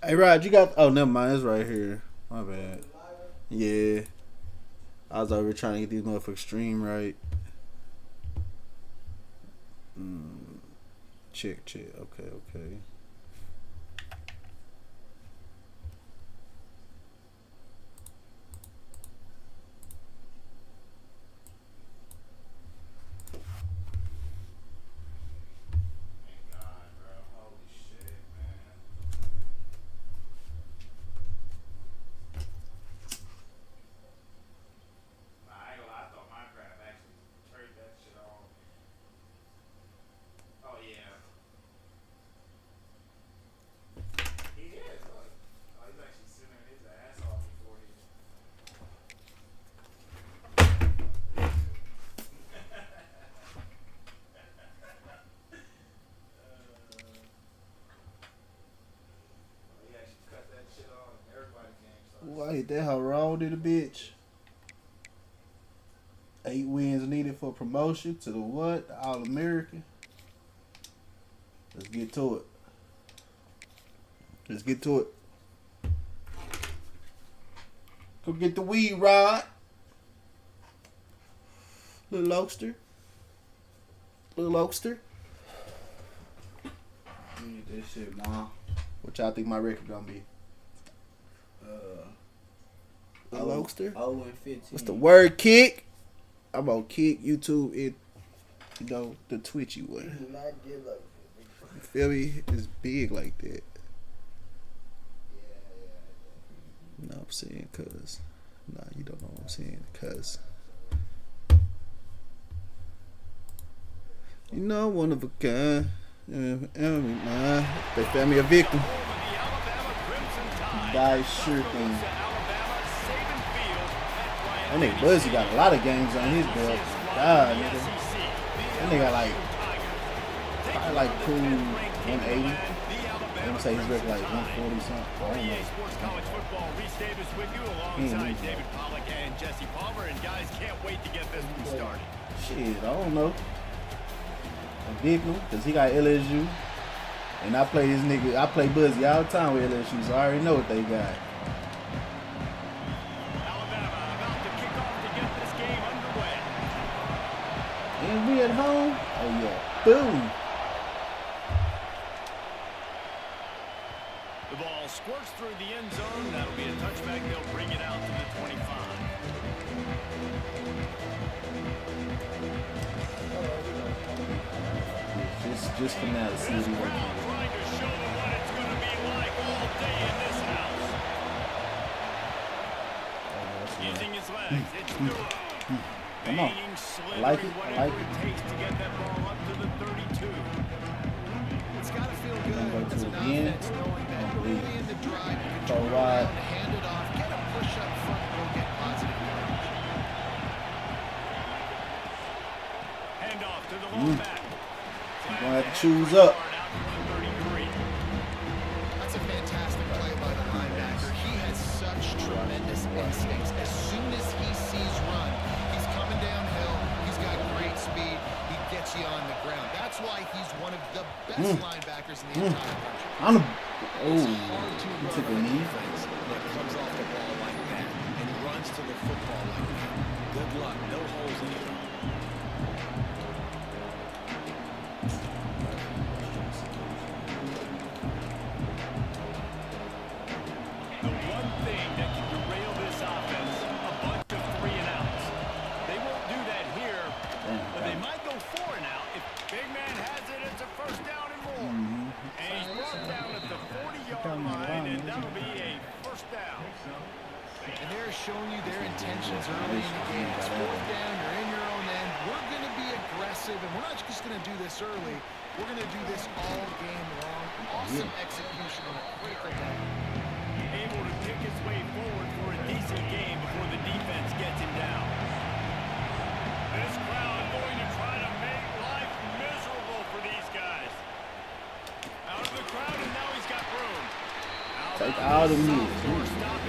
Hey, Rod, you got. Oh, never mind. It's right here. My bad. Yeah. I was over here trying to get these motherfuckers stream right. Check. Okay. Ooh, I hit that how raw did a bitch. 8 wins needed for promotion to the what? The All American. Let's get to it. Go get the weed, Rod. Little oakster. Need that shit, Mom. What y'all think my record gonna be? Little oakster? 0-15. What's the word, Kick? I'm gonna kick YouTube it. You know, the twitchy way. You do not get like You feel me? It's big like that. Yeah. You know what I'm saying? Cuz. Nah, you don't know what I'm saying. Cuz. You know, one of a kind. They found me a victim. Die sure thing. That nigga Buzzy got a lot of games on his belt. God, nigga. That nigga got probably like cool 180. I'm gonna say his record like 140 something. I don't know. Shit, I don't know. A big one, cause he got LSU. And I play Buzzy all the time with LSU, so I already know what they got. And we at home? Oh yeah. Boom. The ball squirts through the end zone. That'll be a touchback. They'll bring it out to the 25. Just for now to see what he works Trying to show them what it's going to be like all day in this house. Using his legs, it's Duro. Come on. I like it. Whatever it takes to get that ball up to the 32. It's got to feel Go good to as the an end. offense knowing that early in the drive you can Throw turn wide. around, hand it off, get a push up front, and go get positive yardage. Hand off to the long back. You're gonna have to choose up. That's a fantastic play by the linebacker. He has such tremendous instincts. As soon as he sees run, he's coming downhill. He's got great speed. He gets you on the ground. That's why he's one of the best linebackers in the entire country. You took a knee. That comes off the ball like that and runs to the football like that. Good luck. No holes in it. The one thing that can derail this offense, a bunch of 3 and outs. They won't do that here, but they might go 4 and out. If big man has it, it's a first down and more. And he's brought down at the 40-yard line, and that'll be a first down. And they're showing you their intentions early in the game. It's fourth down, you're in your own end. We're going to be aggressive, and we're not just going to do this early. We're going to do this all game long. Awesome execution on a critical down. Able to pick his way forward for a decent game before the defense gets him down. This crowd going to try to make life miserable for these guys. Out of the crowd, and now he's got room. Take all the moves.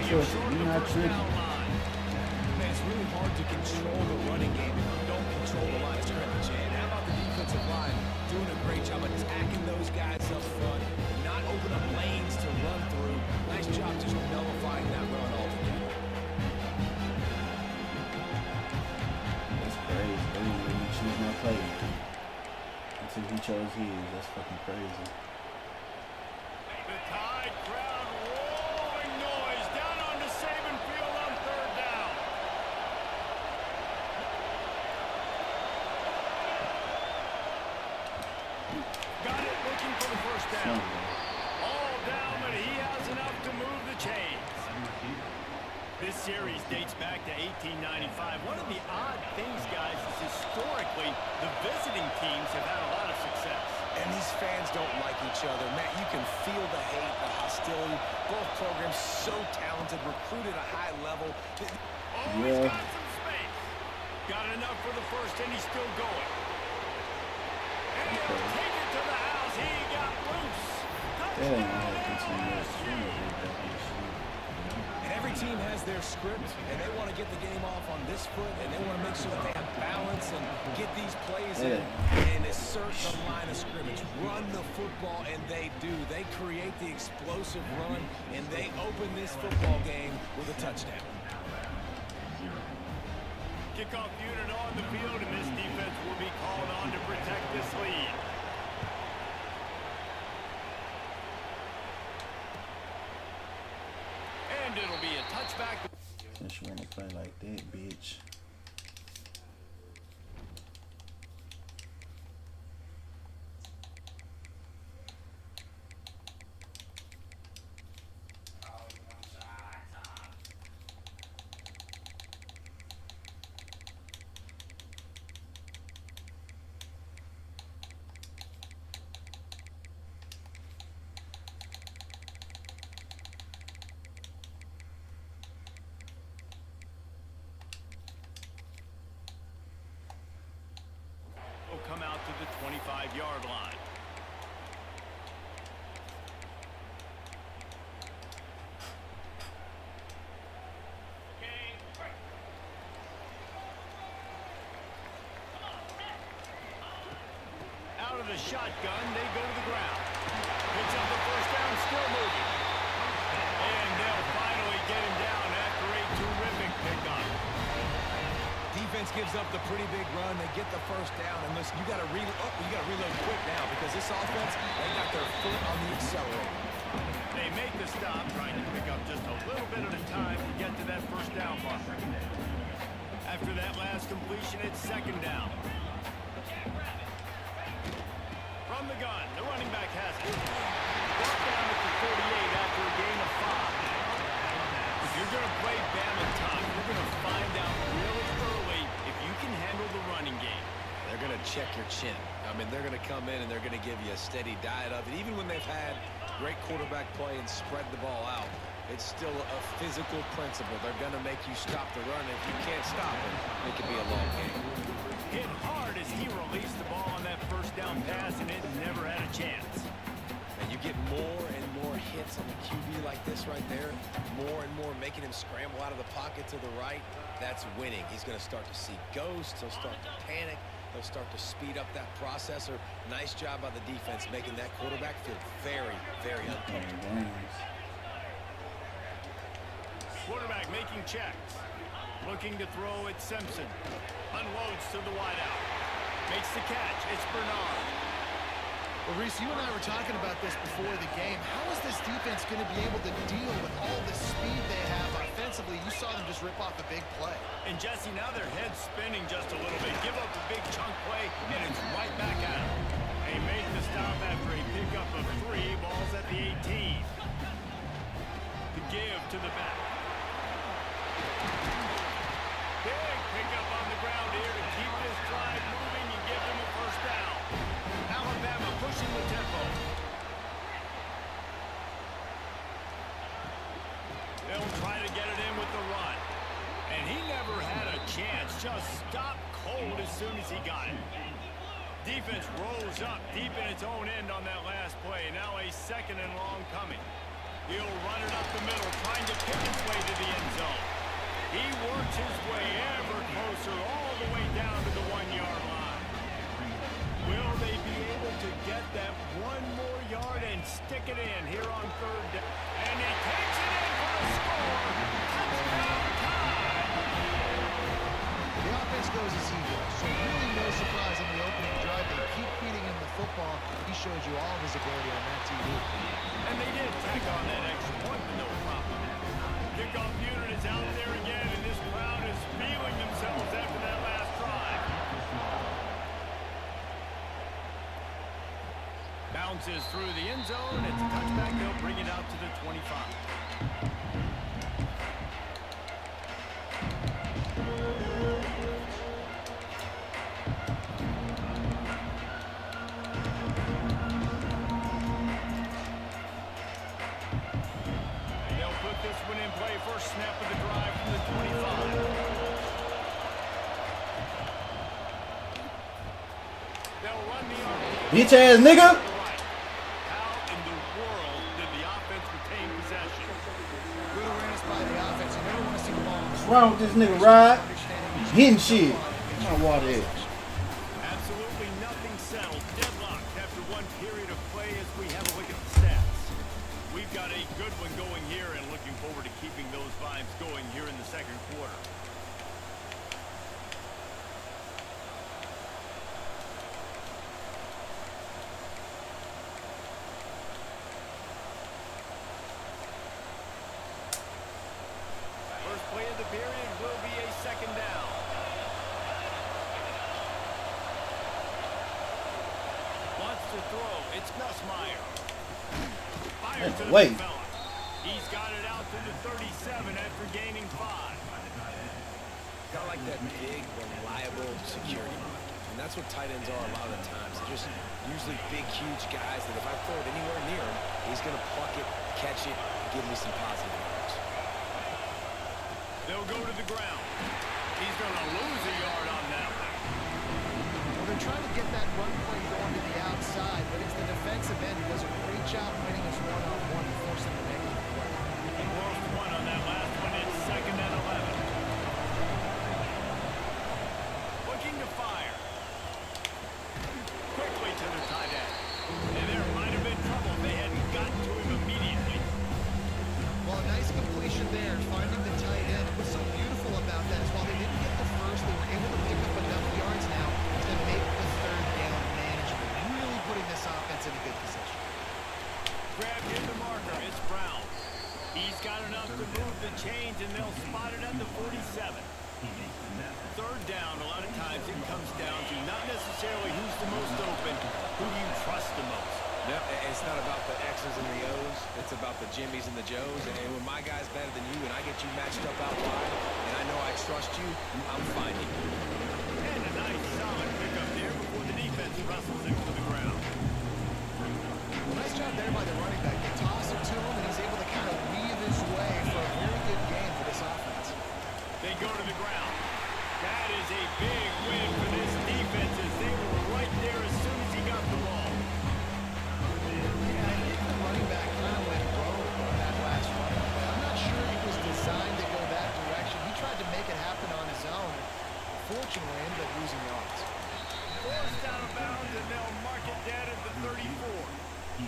Trust me, you're not tripping. Man, it's really hard to control the running game if you don't control the line of scrimmage. And how about the defensive line doing a great job attacking those guys up front, not open up lanes to run through, Nice job just nullifying that run altogether. That's crazy. They didn't let me choose my play until he chose his. That's fucking crazy. The Tide crowd rolling noise down onto Saban Field on third down. Got it, looking for the first down. All down, but he has enough to move the chains. This series dates back to 1895. One of the odd things, guys, is historically the visiting teams have had a lot of success. And these fans don't like each other. Matt, you can feel the hate, the hostility. Both programs so talented, recruited at a high level. He's got some space. Got enough for the first, and he's still going. And he'll take it to the house. He got loose. And every team has their script, and they want to get the game off on this foot, and they want to make sure that they have balance and get these plays in and assert the line of scrimmage. Run the football, and they do. They create the explosive run, and they open this football game with a touchdown. Kickoff unit on the field, and this defense will be called on to protect this lead. And it'll be a touchback. Since you want to play like that, bitch. Come out to the 25-yard line. Out of the shotgun, they go to the ground. Picks up the first down, still moving. And they'll finally get him down after a terrific pickup. Defense gives up the pretty big run. They get the first down, and listen, you got to reload quick now because this offense, they got their foot on the accelerator. They make the stop, trying to pick up just a little bit at a time to get to that first down marker. After that last completion, it's second down. From the gun, the running back has it. Brought down at the 38 after a gain of 5. If you're going to play Bama tough, you're going to find out really early if you can handle the running game. They're going to check your chin. I mean, they're going to come in and they're going to give you a steady diet of it. Even when they've had great quarterback play and spread the ball out, it's still a physical principle. They're going to make you stop the run. If you can't stop it, it could be a long game. Hit hard as he released the ball on that first down pass, and it never had a chance. And you get more and more hits on the QB like this right there, more and more making him scramble out of the pocket to the right. That's winning. He's going to start to see ghosts. He'll start to panic. He'll start to speed up that processor. Nice job by the defense making that quarterback feel very, very uncomfortable. Quarterback making checks. Looking to throw at Simpson. Unloads to the wideout. Makes the catch. It's Bernard. Well, Reese, you and I were talking about this before the game. How is this defense going to be able to deal with all the speed they have offensively? You saw them just rip off a big play. And Jesse, now their head's spinning just a little bit. Give up a big chunk play, and it's right back at him. They made the stop after a pickup of 3. Ball's at the 18. The give to the back. Big pickup on the ground here to keep this drive moving and give them a first down. Alabama pushing the tempo. They'll try to get it in with the run. And he never had a chance. Just stopped cold as soon as he got it. Defense rolls up deep in its own end on that last play. Now a second and long coming. He'll run it up the middle, trying to pick his way to the end zone. He works his way ever closer all the way down to the 1-yard line. Will they be able to get that one more yard and stick it in here on third down? And he takes goes as he goes. So really no surprise on the opening drive. They keep feeding him the football. He showed you all of his ability on that TV. And they did tack on that extra point with no problem. Kickoff unit is out there again, and this crowd is feeling themselves after that last drive. Bounces through the end zone. It's a touchback. They'll bring it out to the 25. First snap of the drive from the 25. They'll run the RPO. Bitch ass nigga. How in the world did the offense retain possession? Good awareness by the offense. You never want to see the ball. What's wrong with this nigga, Rod? Hitting shit. My water is. Absolutely nothing settled. Deadlocked after one period of play as we have a look at the stats. We've got a good one going here and looking forward to keeping those vibes going here in the second quarter. First play of the period will be a second down. Wants to throw. It's Nussmeier. Fires to the wait. fella. He's got it out to the 37 after gaining 5. Kind of like that big, reliable security blanket. And that's what tight ends are a lot of the times. They're just usually big, huge guys that if I throw it anywhere near him, he's going to pluck it, catch it, and give me some positive yards. They'll go to the ground. He's going to lose a yard on that one. Well, they're trying to get that run play going to the outside, but it's the defensive end who does a great job winning his one-on-one and forcing the negative play. He lost one on that last one. It's second and 11. Looking to fire. Quickly to the tight end. And there might have been trouble if they hadn't gotten to him immediately. Well, a nice completion there, finding the tight end. What's so beautiful about that is while they didn't get the first, they were able to pick up enough yards now to make the third down manageable. Really putting this offense in a good position. Grab in the marker. It's Brown. He's got enough to move the chains, and they'll spot it at the 47. Third down, a lot of times it comes down to not necessarily who's the most open, who do you trust the most. No, it's not about the X's and the O's. It's about the Jimmys and the Joes. And when my guy's better than you and I get you matched up out wide, and I know I trust you, I'm finding you. And a nice solid pickup there before the defense wrestles him to the ground. Well, nice job there by the running back. They toss it to him, and he's able to kind of weave his way for a very good game for this offense. They go to the ground. That is a big win for this defense as they were right there as soon as he got the ball. Yeah, I think the running back kind of went rogue on that last run. I'm not sure he was designed to go that direction. He tried to make it happen on his own. Fortunately, ended up losing yards. Forced out of bounds, and they'll mark it down at the 34.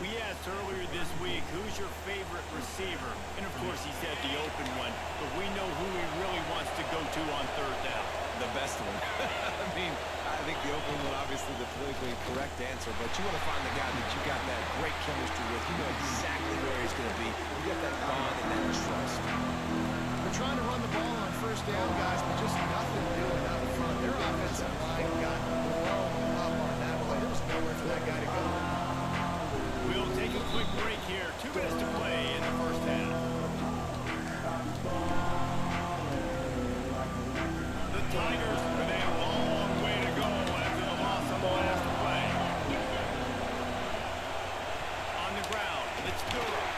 We asked earlier this week, who's your favorite receiver? And of course, he said the open one, but we know who he really wants to go to on third down. The best one. I mean, I think the open one, obviously the politically correct answer, but you want to find the guy that you got that great chemistry with. You know exactly where he's going to be. You got that bond and that trust. They're trying to run the ball on first down, guys, but just nothing doing out front. Their offensive line got blown up on that play. There was nowhere for that guy to go. We'll take a quick break here. 2 minutes to play in the first half. The Tigers with a long way to go after the loss on the last play. On the ground, it's Durham.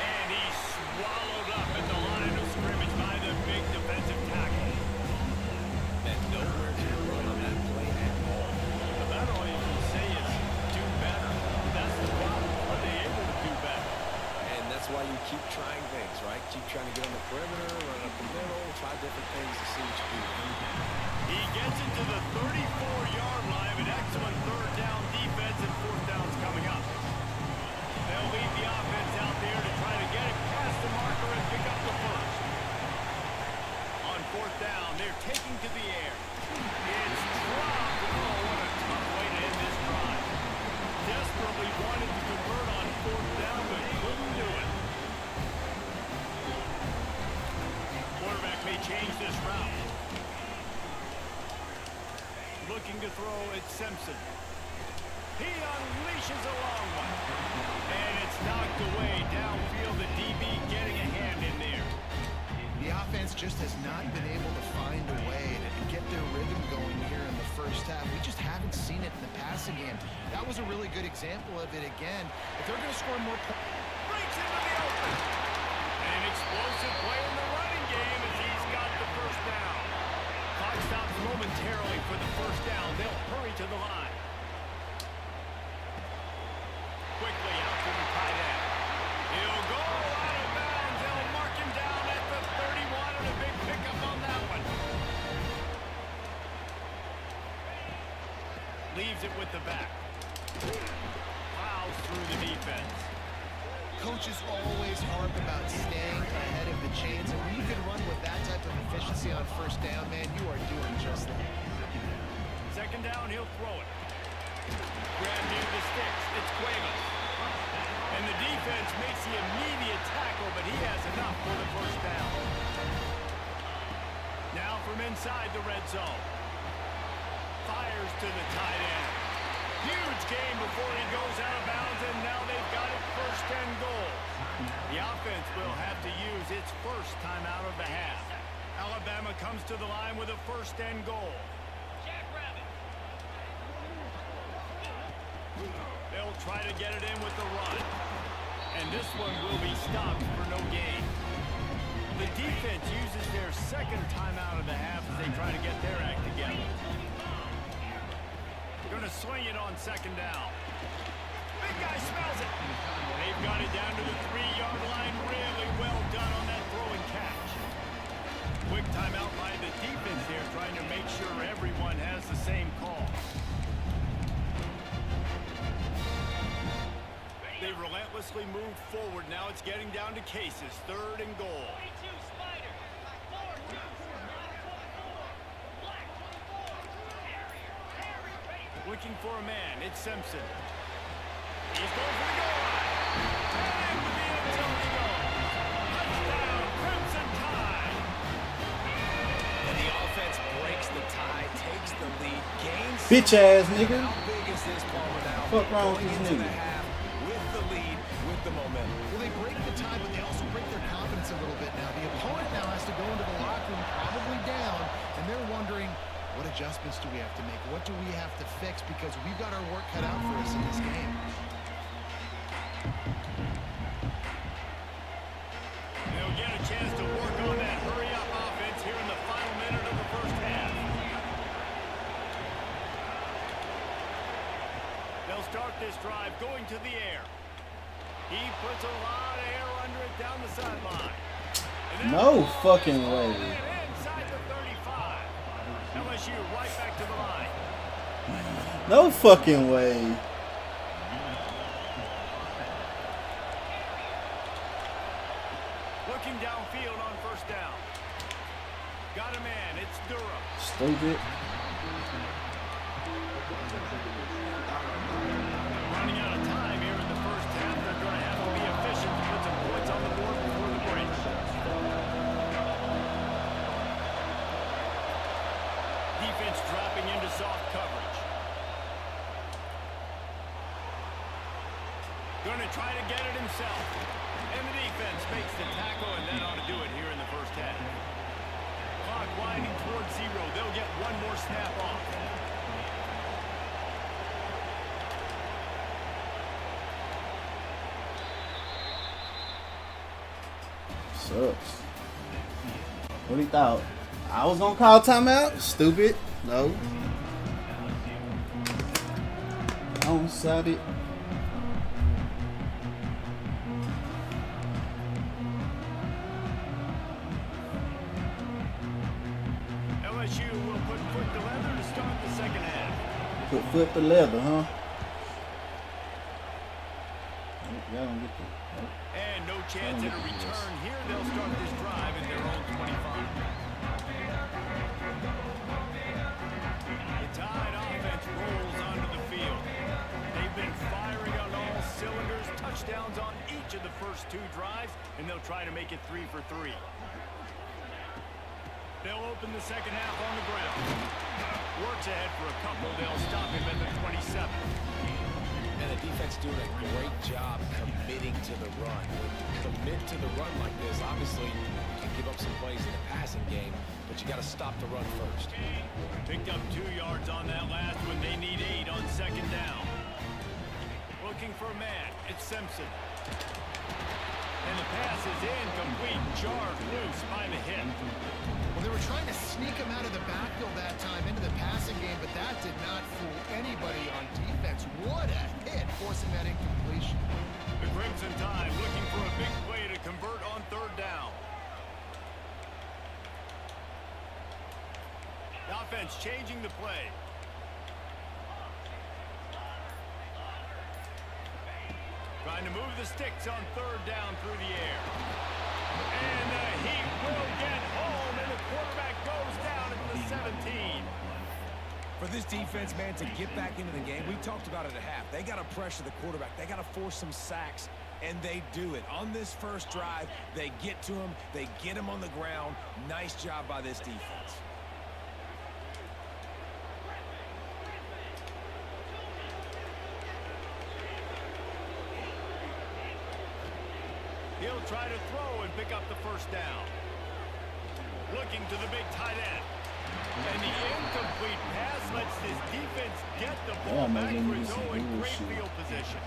And he's swallowed up at the line of scrimmage by the big defensive tackle. And nowhere to run on that play at all. About all you can say is do better. That's the problem. Are they able to do better? And that's why you keep trying things, right? Keep trying to get on the perimeter, run up the middle, try different things to see what you do. He gets it to the 34-yard line. An excellent third down defense, and fourth down's coming up. They'll leave the offense out there to try to get it past the marker and pick up the first. On fourth down. They're taking to the air. It's dropped. Oh, what a tough way to end this drive. Desperately wanted to convert on fourth down, but couldn't do it. Quarterback may change this route. Looking to throw at Simpson. He unleashes a long one. And it's knocked away downfield. The DB getting a hand in there. The offense just has not been able to find a way to get their rhythm going here in the first half. We just haven't seen it in the passing game. That was a really good example of it again. If they're going to score more points. Breaks into the open. An explosive play in the running game as he's got the first down. Clock stops momentarily for the first down. They'll hurry to the line. Quickly out to the tight end. He'll go out of bounds. They'll mark him down at the 31 and a big pickup on that one. Leaves it with the back. Plows through the defense. Coaches always harp about staying ahead of the chains, and when you can run with that type of efficiency on first down, man, you are doing just that. Second down, he'll throw it. Grab near the sticks. It's Cuevas. And the defense makes the immediate tackle, but he has enough for the first down. Now from inside the red zone. Fires to the tight end. Huge game before he goes out of bounds, and now they've got it first and goal. The offense will have to use its first timeout of the half. Alabama comes to the line with a first and goal. They'll try to get it in with the run. And this one will be stopped for no gain. The defense uses their second timeout of the half as they try to get their act together. Going to swing it on second down. Big guy smells it. They've got it down to the 3-yard line. Really well done on that throw and catch. Quick timeout by the defense here, trying to make sure everyone has the same call. They've relentlessly moved forward. Now it's getting down to cases. Third and goal. Looking for a man. It's Simpson. He's going for the goal line. And with the end zone he goes. Touchdown, Crimson Tide. And the offense breaks the tie, takes the lead, gains. Bitch ass nigga. How big is this ball now? Fuck wrong with Going this into nigga? the half with the lead, with the momentum. Well, they break the tie, but they also break their confidence a little bit now. The opponent now has to go into the locker room probably down, and they're wondering, what adjustments do we have to make? What do we have to fix? Because we've got our work cut out for us in this game. They'll get a chance to work on that hurry-up offense here in the final minute of the first half. They'll start this drive going to the air. He puts a lot of air under it down the sideline. No fucking way. Inside the 35. LSU right back to the line. No fucking way. Looking downfield on first down. Got a man. It's Durham. Stupid. Running out of time here in the first half. They're going to have to be efficient to put some points on the board before the break. Defense dropping into soft coverage. Going to try to get it himself. And the defense makes the tackle, and that ought to do it here in the first half. Clock winding towards 0. They'll get one more snap off. Sucks. What he thought? I was gonna call timeout? Stupid. No. Don't side it. LSU will put foot to leather to start the second half. Put foot to leather, huh? Y'all don't get the. And no chance at a return here. They'll start this drive in their own 25. drives, and they'll try to make it 3 for 3. They'll open the second half on the ground. Works ahead for a couple. They'll stop him at the 27. And the defense doing a great job committing to the run. When you commit to the run like this, obviously you can give up some plays in the passing game, but you got to stop the run first. Picked up 2 yards on that last one. They need 8 on second down. Looking for a man. It's Simpson. And the pass is incomplete. Jarred loose by the hit. Well, they were trying to sneak him out of the backfield that time into the passing game, but that did not fool anybody on defense. What a hit, forcing that incompletion. The Crimson Tide looking for a big play to convert on third down. The offense changing the play. Trying to move the sticks on third down through the air. And the Heat will get home, and the quarterback goes down at the 17. For this defense, man, to get back into the game, we talked about it at half. They got to pressure the quarterback. They got to force some sacks, and they do it. On this first drive, they get to him. They get him on the ground. Nice job by this defense. He'll try to throw and pick up the first down. Looking to the big tight end. And the incomplete pass lets this defense get the ball back for its own great field position.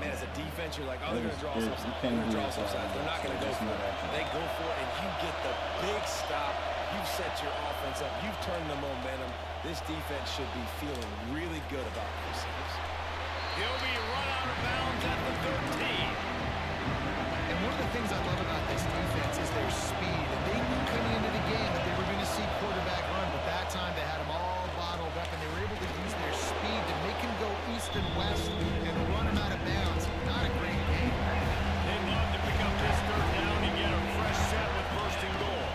Man, as a defense, you're like, oh, they're going to draw some sides. They're going to draw some sides. They're not going to go for it. They go for it, and you get the big stop. You've set your offense up. You've turned the momentum. This defense should be feeling really good about themselves. He'll be run out of bounds at the 13. And one of the things I love about this defense is their speed. And they knew coming into the game that they were going to see quarterback run, but that time they had them all bottled up, and they were able to use their speed to make him go east and west and run him out of bounds. Not a great game. They'd love to pick up this third down and get a fresh set with first and goal.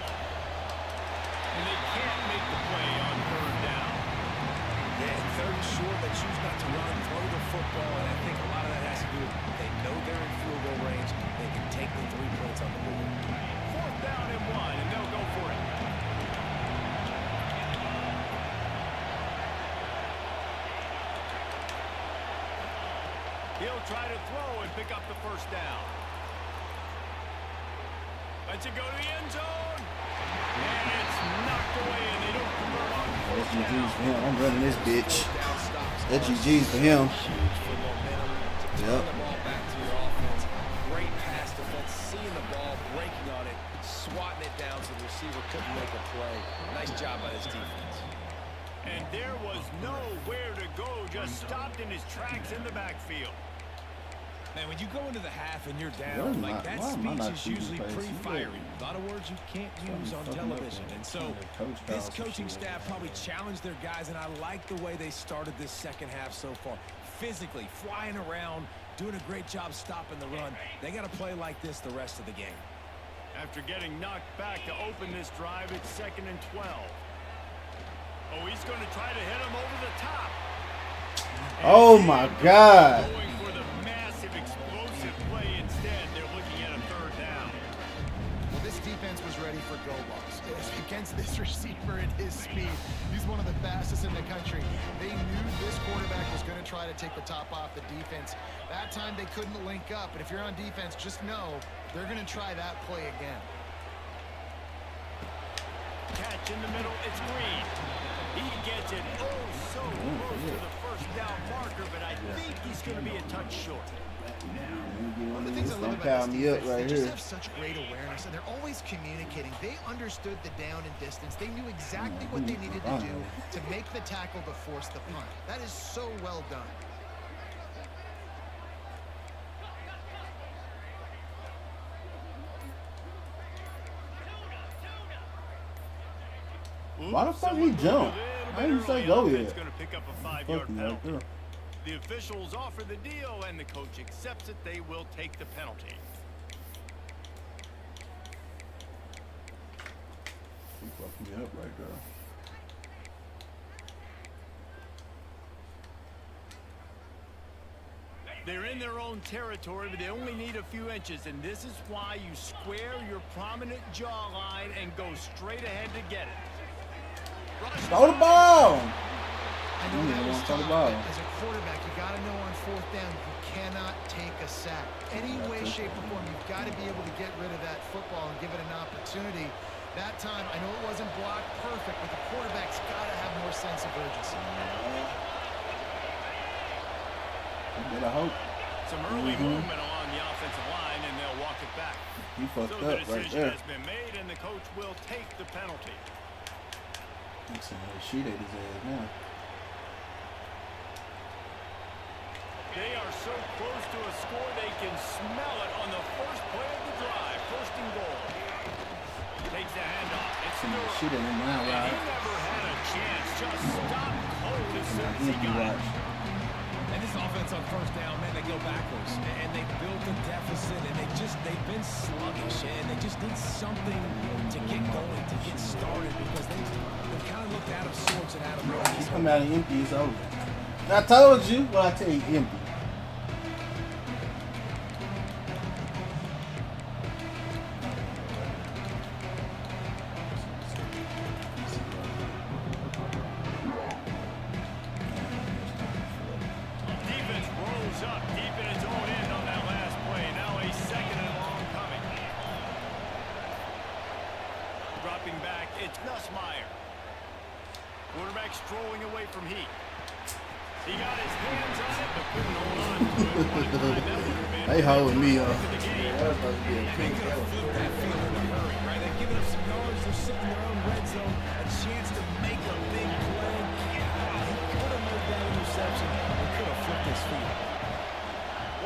And they can't make the play on third down. Yeah, third and short, they choose not to run, throw the football, and I think a lot of that has to do with they know they're in field goal range. They can take the 3 points on the board. Fourth down and 1, and they'll go for it. He'll try to throw and pick up the first down. Lets it go to the end zone. And it's knocked away, and they don't convert on That's fourth GG's for down. him. I'm running this bitch. Down stops. That's GG's for him. Huge for momentum to turn Yep. the ball back to your offense. Great pass defense, seeing the ball, breaking on it, swatting it down so the receiver couldn't make a play. Nice job by this defense. And there was nowhere to go, just stopped in his tracks in the backfield. Man, when you go into the half and you're Why down, am like I- that why am I speech not is shooting usually plays? pretty You fiery. A lot of words you can't use on fucking up television. on And so the coach this calls and coaching shit. staff probably challenged their guys, and I like the way they started this second half so far. Physically, flying around, doing a great job stopping the run. They got to play like this the rest of the game. After getting knocked back to open this drive, it's 2nd and 12. Oh, he's going to try to hit him over the top. Oh my God. Going for the massive explosive play instead. They're looking at a third down. Well, this defense was ready for go balls. Against this receiver at his speed, he's one of the fastest in the country. They knew this quarterback was going to try to take the top off the defense. That time they couldn't link up, and if you're on defense, just know they're going to try that play again. Catch in the middle, it's Green. He gets it so close to the first down marker, but I think he's going to be a touch short. One of the things I love about this defense, they just have such great awareness, and they're always communicating. They understood the down and distance. They knew exactly what they needed to do to make the tackle to force the punt. That is so well done. Why the fuck he jump? How did you say go here? Going to pick up a 5-yard Fucking penalty. right The officials offer the deal, and the coach accepts it. They will take the penalty. He fucking me up right there. They're in their own territory, but they only need a few inches, and this is why you square your prominent jawline and go straight ahead to get it. Throw the ball. I know that was tough, but as a quarterback, you got to know on fourth down you cannot take a sack. Any way, shape, or form, you've got to be able to get rid of that football and give it an opportunity. That time, I know it wasn't blocked perfect, but the quarterback's got to have more sense of urgency. I hope. Some early movement along the offensive line, and they'll walk it back. He fucked So up the right decision there. has been made, and the coach will take the penalty. He's saying she ate his ass now. They are so close to a score, they can smell it on the first play of the drive. First and goal. Takes the handoff. It's Stewart. She didn't mind, And right? he never had a chance. Just stopped cold as soon as he He got it. watched. And this offense on first down, man, they go backwards. And they built a deficit, and they've been sluggish. And they just need something to get going, to get started, because they've kind of looked out of sorts and out of He moves. come out and empty, it's over. I told you, well, I tell you, empty. Defense rolls up deep in its own end on that last play. Now a second and long coming. Dropping back, it's Nussmeier. Quarterback strolling away from Heat. He got his hands on it, but couldn't hold on to it. One time, that would have been They holding me up. to the game. That was supposed to be a They could have flipped that field in a hurry, right? They've given up some yards. They're sitting in their own red zone. A chance to make a big play. Yeah, he could have made that interception. He could have flipped his feet.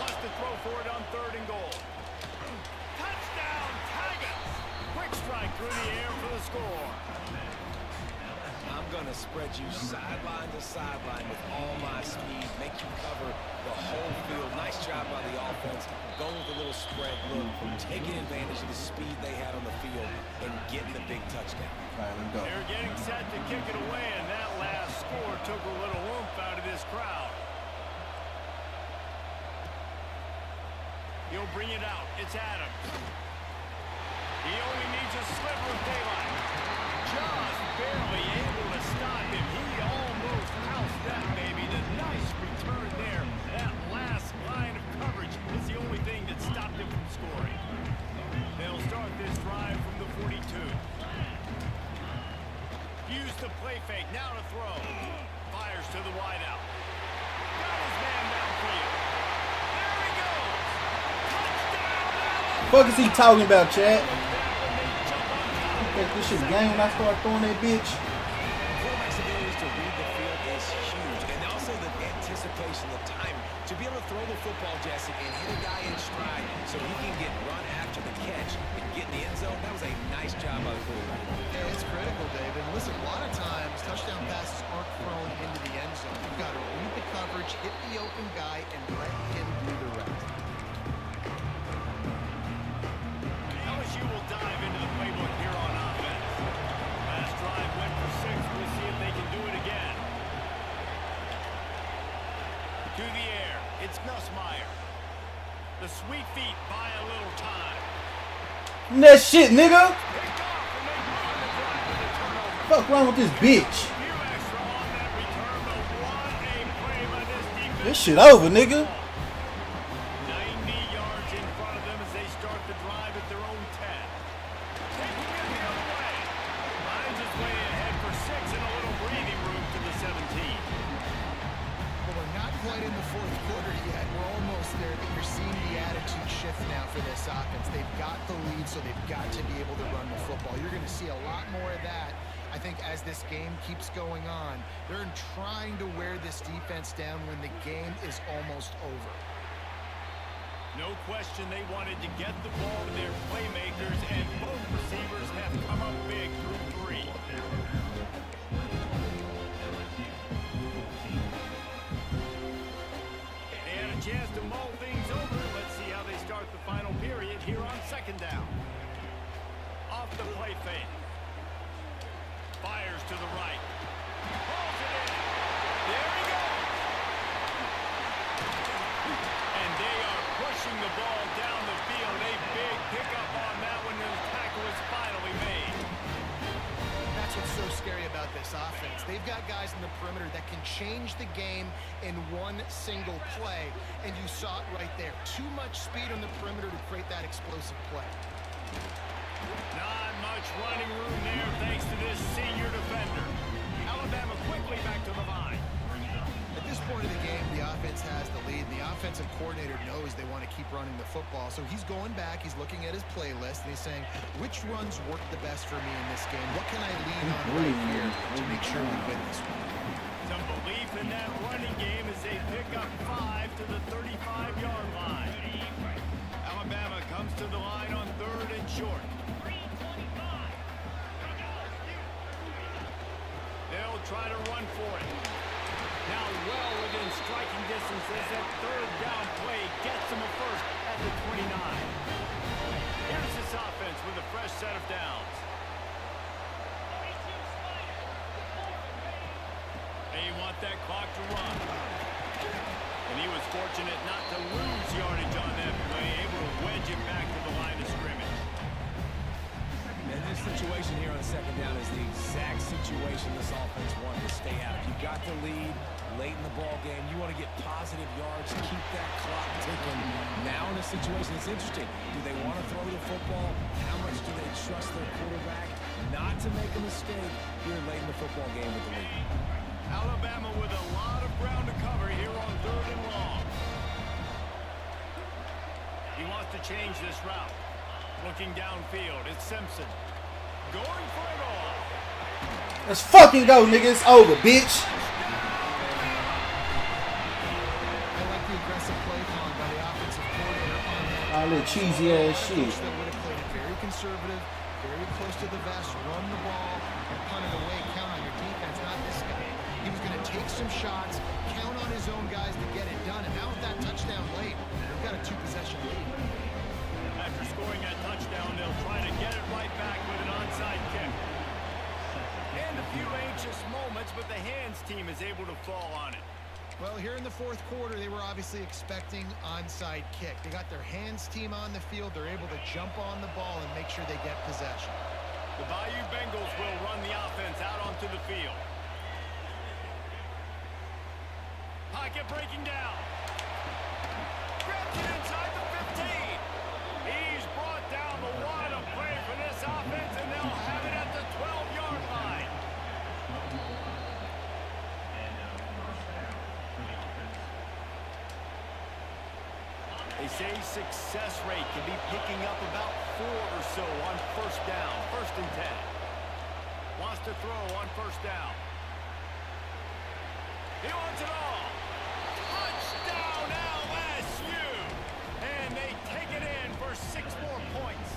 Wants to throw for it on third and goal. Touchdown, Tigers! Quick strike through the air for the score. I'm going to spread you sideline to sideline with all my speed, make you cover the whole field. Nice job by the offense, going with a little spread look, taking advantage of the speed they had on the field and getting the big touchdown. All right, let's go. They're getting set to kick it away, and that last score took a little oomph out of this crowd. He'll bring it out. It's Adams. He only needs a sliver of daylight. Just barely able to stop him. He almost housed that baby. The nice return there. That last line of coverage is the only thing that stopped him from scoring. They'll start this drive from the 42. Use the play fake. Now to throw. Fires to the wideout. Got his man downfield. There he goes. Touchdown! Fuck is he talking about, Chad? This shit game when I start throwing that bitch. Quarterback's ability to read the field is huge, and also the anticipation, the timing. To be able to throw the football, Jesse, and hit a guy in stride so he can get run after the catch and get in the end zone, that was a nice job by the quarterback. Yeah, it's critical, David. Listen, a lot of times touchdown passes aren't thrown into the end zone. You've got to read the coverage, hit the open guy, and let him do the rest. LSU will dive into the playbook here on offense. Last drive went for 6. We'll see if they can do it again. To the air. It's Nussmeier. The sweet feet buy a little time. That shit, nigga. Picked off, and they run the drive with a turnover. Fuck wrong with this bitch? Few extra on that return, but what a play by this defense. This shit over, nigga. 90 yards in front of them as they start the drive at their own 10. Taking it the other way. Finds his way ahead for 6 and a little breathing room to the 17. Well, we're not quite in the fourth quarter yet. We're almost there, but you're seeing the attitude shift now for this offense. They've got the lead, so they've got to be able to run the football. You're going to see a lot more of that, I think, as this game keeps going on. They're trying to wear this defense down when the game is almost over. No question they wanted to get the ball to their playmakers, and both receivers have come up big through 3. They had a chance to mull things over. Let's see how they start the final period here on second down. Off the play fake. Fires to the right. Pulls it in. There he goes. scary about this offense. They've got guys in the perimeter that can change the game in one single play, and you saw it right there. Too much speed on the perimeter to create that explosive play. Not much running room there thanks to this senior defender. Alabama quickly back to the line. At this point of the game, the offense has the lead. The offensive coordinator knows they want to keep running the football, so he's going back, he's looking at his playlist, and he's saying, which runs work the best for me in this game? What can I lean on right here to make sure we win this one? Some belief in that running game as they pick up 5 to the 35-yard line. Alabama comes to the line on 3rd and short. They'll try to run for it. Now well within striking distance as that 3rd down play gets them a first at the 29. Here's this offense with a fresh set of downs. They want that clock to run. And he was fortunate not to lose yardage on that play, able to wedge it back to the line of scrimmage. And this situation here on 2nd down is the exact situation this offense wanted to stay out of. You got the lead late in the ball game. You want to get positive yards, keep that clock ticking. Now in a situation, it's interesting. Do they want to throw the football? How much do they trust their quarterback not to make a mistake here late in the football game with the lead? Alabama with a lot of ground to cover here on 3rd and long. He wants to change this route. Looking downfield, it's Simpson. Going for it all. Let's fucking go, nigga. It's over, bitch. I like the aggressive play calling by the offensive coordinator on that. All that cheesy ass shit. That would have played it very conservative, very close to the vest, run the ball, and punt it away. Count on your defense, not this guy. He was going to take some shots, count on his own guys to get it done, and now with that touchdown late, they've got a 2-possession lead. After scoring that touchdown, they'll try to get it right back with an onside kick. And a few anxious moments, but the hands team is able to fall on it. Well, here in the 4th quarter, they were obviously expecting onside kick. They got their hands team on the field. They're able to jump on the ball and make sure they get possession. The Bayou Bengals will run the offense out onto the field. Pocket breaking down. Grabs it inside the 15. He's brought down the wide of play for this offense, and they'll have it at the 12-yard line. They say success rate can be picking up about 4 or so on 1st down, 1st and 10. Wants to throw on 1st down. He wants it all. Touchdown LSU! And they take it in for 6 more points.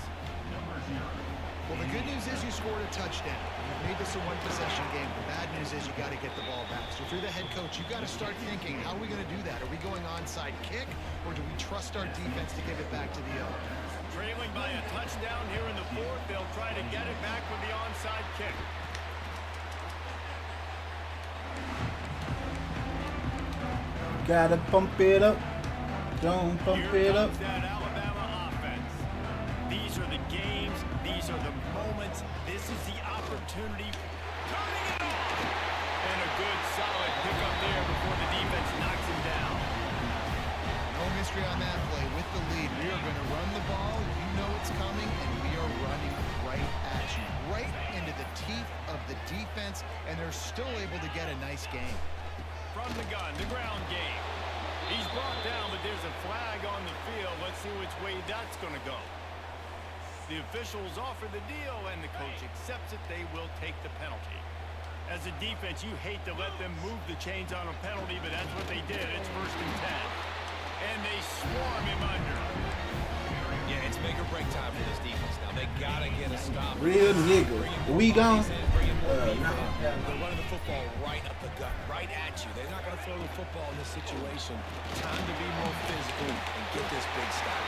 Well, the good news is you scored a touchdown. You've made this a 1-possession game. The bad news is you got to get the ball back. So if you're the head coach, you got to start thinking, how are we going to do that? Are we going onside kick, or do we trust our defense to give it back to the other? Trailing by a touchdown here in the 4th. They'll try to get it back with the onside kick. Gotta pump it up. Don't pump Here it up. comes that Alabama offense. These are the games. These are the moments. This is the opportunity. Turning it off. And a good, solid pickup there before the defense knocks him down. No mystery on that play. With the lead, we are going to run the ball. You know it's coming, and we are running right at you. Right into the teeth of the defense, and they're still able to get a nice game. From the gun, the ground game. He's brought down, but there's a flag on the field. Let's see which way that's going to go. The officials offer the deal, and the coach accepts it. They will take the penalty. As a defense, you hate to let them move the chains on a penalty, but that's what they did. It's 1st and 10. And they swarm him under. Yeah, it's make or break time for this defense now. They got to get a stop. Real nigga. We gone? They're running the football right up the gut, right at you. They're not going to throw the football in this situation. Time to be more physical and get this big stop.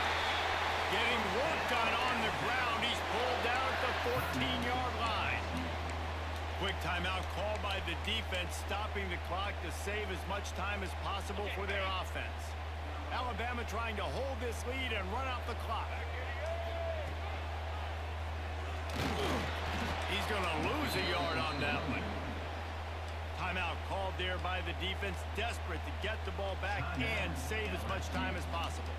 Getting work done on the ground. He's pulled down at the 14-yard line. Quick timeout called by the defense, stopping the clock to save as much time as possible for their offense. Alabama trying to hold this lead and run out the clock. He's going to lose a yard on that one. Timeout called there by the defense, desperate to get the ball back and save as much time as possible.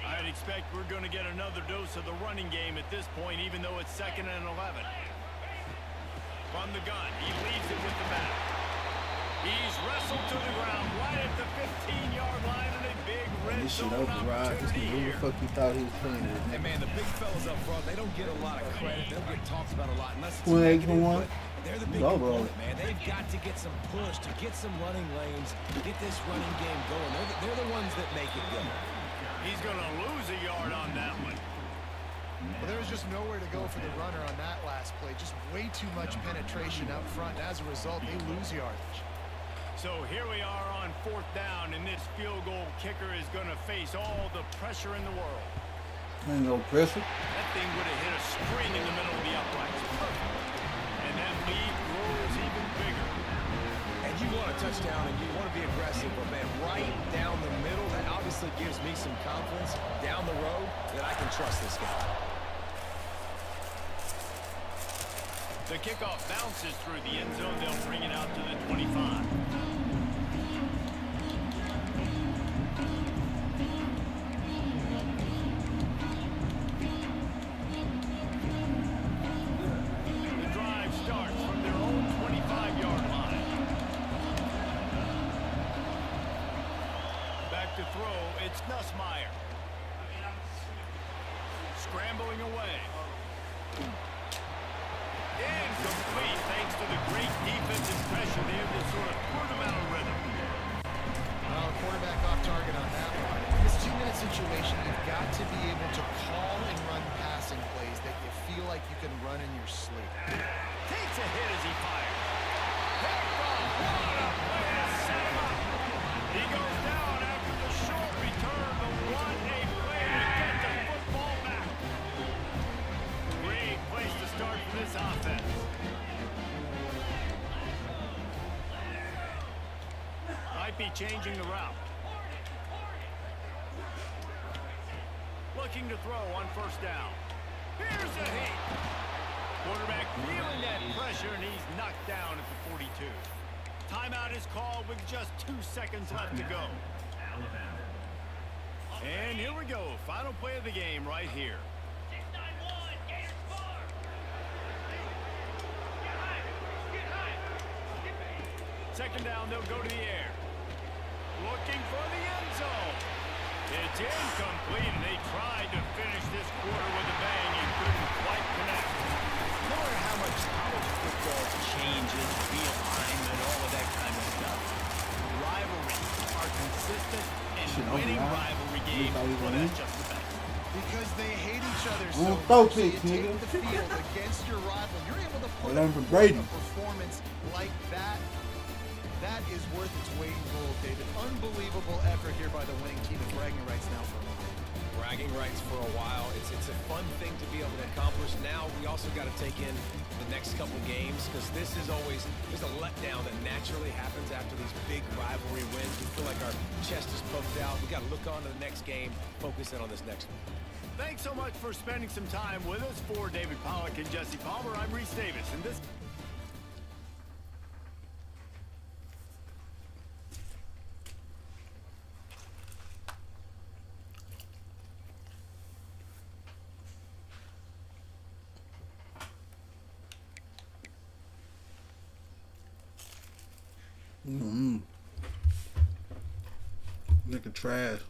I'd expect we're going to get another dose of the running game at this point, even though it's 2nd and 11. From the gun, he leaves it with the back. He's wrestled to the ground right at the 15-yard line, and a big red This shit zone over, Rod. This opportunity nigga, who here. the fuck you thought he was playing with? Hey, man, the big fellas up front, they don't get a lot of credit. They don't get talked about a lot unless it's 28 for negative, one. but they're the big Go, bro. component, man. They've got to get some push, to get some running lanes, to get this running game going. They're the ones that make it go. He's going to lose a yard on that one. Well, there was just nowhere to go for the runner on that last play. Just way too much penetration up front. And as a result, they lose yardage. So here we are on 4th down, and this field goal kicker is going to face all the pressure in the world. Ain't no pressure. That thing would have hit a spring in the middle of the uprights. Perfect. And that lead grows even bigger. And you want a touchdown and you want to be aggressive, but man, right down the middle, that obviously gives me some confidence down the road that I can trust this guy. The kickoff bounces through the end zone. They'll bring it out to the 25. The drive starts from their own 25-yard line. Back to throw, it's Nussmeier. Scrambling away. Incomplete thanks to the great defensive pressure there that sort of put them out of rhythm. Well, quarterback off target on that one. In this 2-minute situation, you've got to be able to call and run passing plays that you feel like you can run in your sleep. Takes a hit as he fires. Picked off. What a play to set him up. He goes down after the short return, but what a play to get the football back. Great place to start for this offense. Might be changing the route. Looking to throw on 1st down. Here's a hit. Quarterback feeling that pressure, and he's knocked down at the 42. Timeout is called with just 2 seconds left to go. And here we go. Final play of the game right here. 691, Gators Farm. Second down, they'll go to the air. Looking for the end zone. It's incomplete, and they tried to finish this quarter with a bang and couldn't quite connect. No matter how much college football changes, realignment, all of that kind of stuff, Rivalries are consistent, and Shit, winning okay, rivalry games, well, that's just the best. Because they hate each other so Well, much. throw So you picks, take nigga. the field against your rival. You're able to put learn up from Brady. a performance like that. That is worth its weight in gold, David. Unbelievable effort here by the winning team, and bragging rights now for a moment. bragging rights for a while. It's a fun thing to be able to accomplish. Now we also got to take in the next couple games, because this is always, there's a letdown that naturally happens after these big rivalry wins. We feel like our chest is poked out. We got to look on to the next game, focus in on this next one. Thanks so much for spending some time with us. For David Pollack and Jesse Palmer, I'm Reese Davis, and this... Nigga trash.